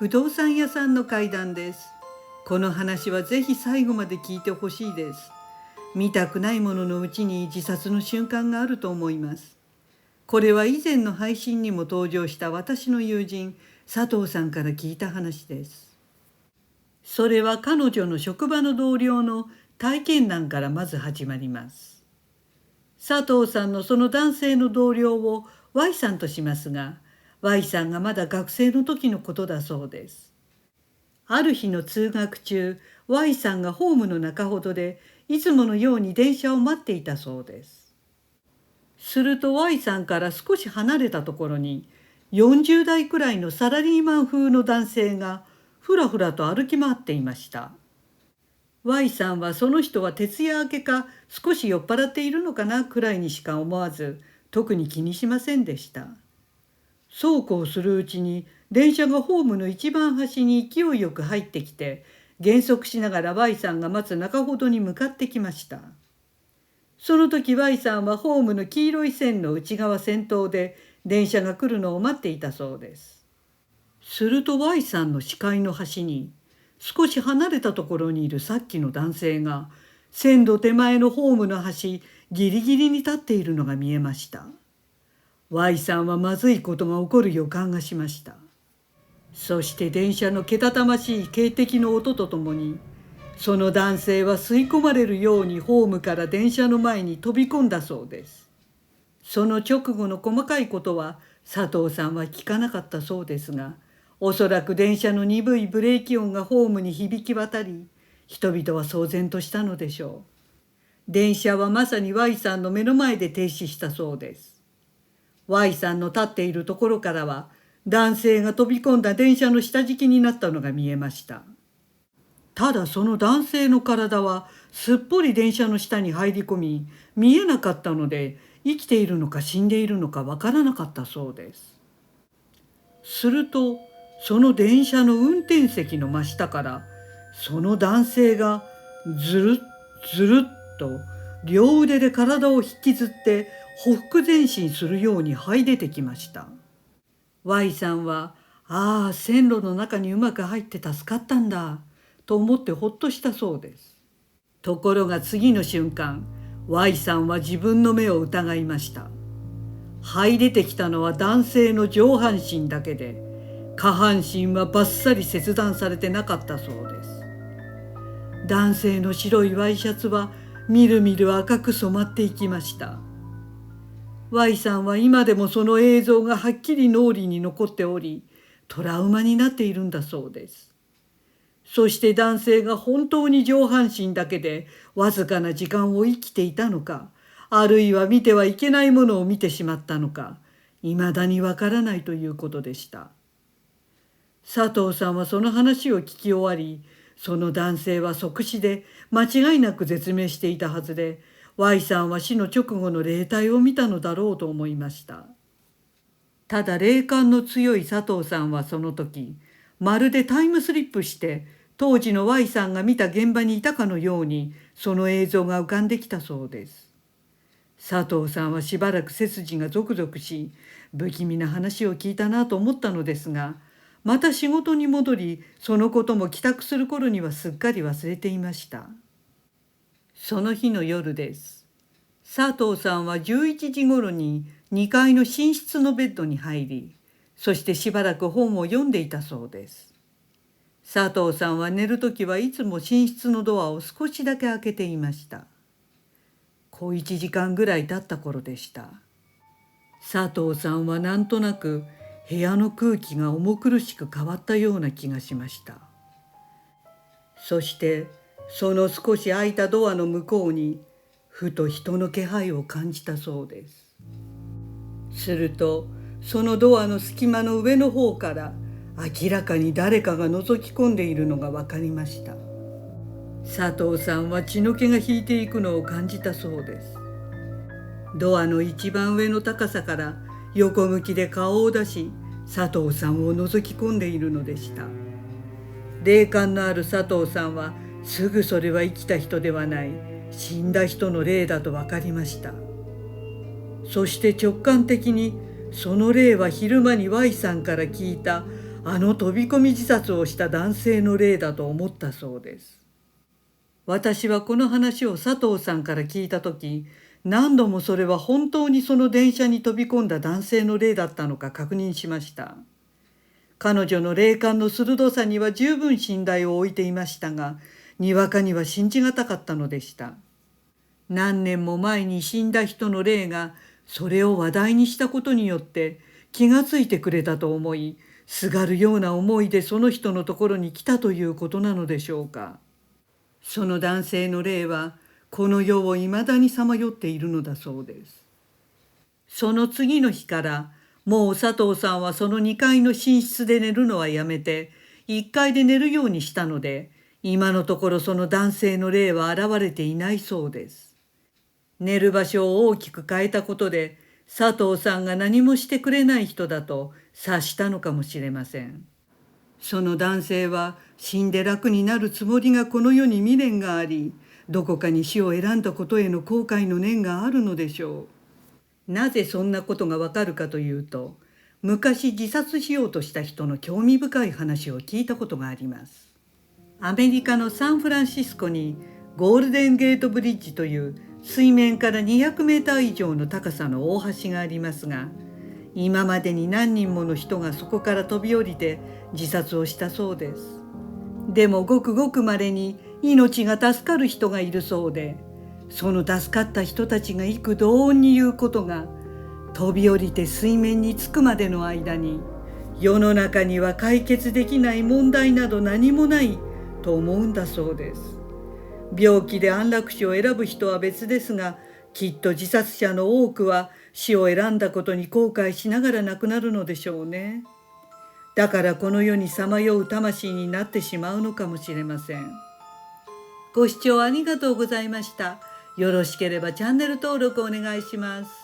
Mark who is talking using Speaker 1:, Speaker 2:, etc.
Speaker 1: 不動産屋さんの怪談です。この話はぜひ最後まで聞いてほしいです。見たくないもののうちに自殺の瞬間があると思います。これは以前の配信にも登場した私の友人佐藤さんから聞いた話です。それは彼女の職場の同僚の体験談からまず始まります。佐藤さんのその男性の同僚を Y さんとしますが、Y さんがまだ学生の時のことだそうです。ある日の通学中、Y さんがホームの中ほどでいつものように電車を待っていたそうです。すると Y さんから少し離れたところに40代くらいのサラリーマン風の男性がふらふらと歩き回っていました。Y さんはその人は徹夜明けか少し酔っ払っているのかなくらいにしか思わず、特に気にしませんでした。そうこうするうちに電車がホームの一番端に勢いよく入ってきて、減速しながら Y さんが待つ中ほどに向かってきました。その時 Y さんはホームの黄色い線の内側先頭で電車が来るのを待っていたそうです。すると Y さんの視界の端に少し離れたところにいるさっきの男性が線路手前のホームの端ギリギリに立っているのが見えました。Y さんはまずいことが起こる予感がしました。そして電車のけたたましい警笛の音とともに、その男性は吸い込まれるようにホームから電車の前に飛び込んだそうです。その直後の細かいことは佐藤さんは聞かなかったそうですが、おそらく電車の鈍いブレーキ音がホームに響き渡り、人々は騒然としたのでしょう。電車はまさに Y さんの目の前で停止したそうです。Y さんの立っているところからは男性が飛び込んだ電車の下敷きになったのが見えました。ただその男性の体はすっぽり電車の下に入り込み、見えなかったので生きているのか死んでいるのかわからなかったそうです。するとその電車の運転席の真下からその男性がずるっずるっと両腕で体を引きずってほふ前進するように這い出てきました。Y さんは、ああ、線路の中にうまく入って助かったんだ、と思ってほっとしたそうです。ところが次の瞬間、Y さんは自分の目を疑いました。這い出てきたのは男性の上半身だけで、下半身はバッサリ切断されてなかったそうです。男性の白いワイシャツはみるみる赤く染まっていきました。Y さんは今でもその映像がはっきり脳裏に残っており、トラウマになっているんだそうです。そして男性が本当に上半身だけでわずかな時間を生きていたのか、あるいは見てはいけないものを見てしまったのか、いまだにわからないということでした。佐藤さんはその話を聞き終わり、その男性は即死で間違いなく絶命していたはずで、Y さんは死の直後の霊体を見たのだろうと思いました。ただ霊感の強い佐藤さんはその時、まるでタイムスリップして当時の Y さんが見た現場にいたかのようにその映像が浮かんできたそうです。佐藤さんはしばらく背筋がゾクゾクし、不気味な話を聞いたなと思ったのですが、また仕事に戻り、そのことも帰宅する頃にはすっかり忘れていました。その日の夜です。佐藤さんは11時ごろに2階の寝室のベッドに入り、そしてしばらく本を読んでいたそうです。佐藤さんは寝るときはいつも寝室のドアを少しだけ開けていました。小1時間ぐらい経った頃でした。佐藤さんはなんとなく部屋の空気が重苦しく変わったような気がしました。そしてその少し開いたドアの向こうにふと人の気配を感じたそうです。するとそのドアの隙間の上の方から明らかに誰かが覗き込んでいるのが分かりました。佐藤さんは血の気が引いていくのを感じたそうです。ドアの一番上の高さから横向きで顔を出し佐藤さんを覗き込んでいるのでした。霊感のある佐藤さんはすぐそれは生きた人ではない死んだ人の霊だと分かりました。そして直感的にその霊は昼間に Y さんから聞いたあの飛び込み自殺をした男性の霊だと思ったそうです。私はこの話を佐藤さんから聞いたとき、何度もそれは本当にその電車に飛び込んだ男性の霊だったのか確認しました。彼女の霊感の鋭さには十分信頼を置いていましたが、にわかには信じがたかったのでした。何年も前に死んだ人の霊がそれを話題にしたことによって気がついてくれたと思い、すがるような思いでその人のところに来たということなのでしょうか。その男性の霊はこの世をいまだにさまよっているのだそうです。その次の日からもう佐藤さんはその2階の寝室で寝るのはやめて1階で寝るようにしたので、今のところその男性の霊は現れていないそうです。寝る場所を大きく変えたことで佐藤さんが何もしてくれない人だと察したのかもしれません。その男性は死んで楽になるつもりがこの世に未練があり、どこかに死を選んだことへの後悔の念があるのでしょう。なぜそんなことがわかるかというと、昔自殺しようとした人の興味深い話を聞いたことがあります。アメリカのサンフランシスコにゴールデンゲートブリッジという水面から200メーター以上の高さの大橋がありますが、今までに何人もの人がそこから飛び降りて自殺をしたそうです。でもごくごく稀に命が助かる人がいるそうで、その助かった人たちが幾度音に言うことが、飛び降りて水面に着くまでの間に世の中には解決できない問題など何もないと思うんだそうです。病気で安楽死を選ぶ人は別ですが、きっと自殺者の多くは死を選んだことに後悔しながら亡くなるのでしょうね。だからこの世にさまよう魂になってしまうのかもしれません。ご視聴ありがとうございました。よろしければチャンネル登録お願いします。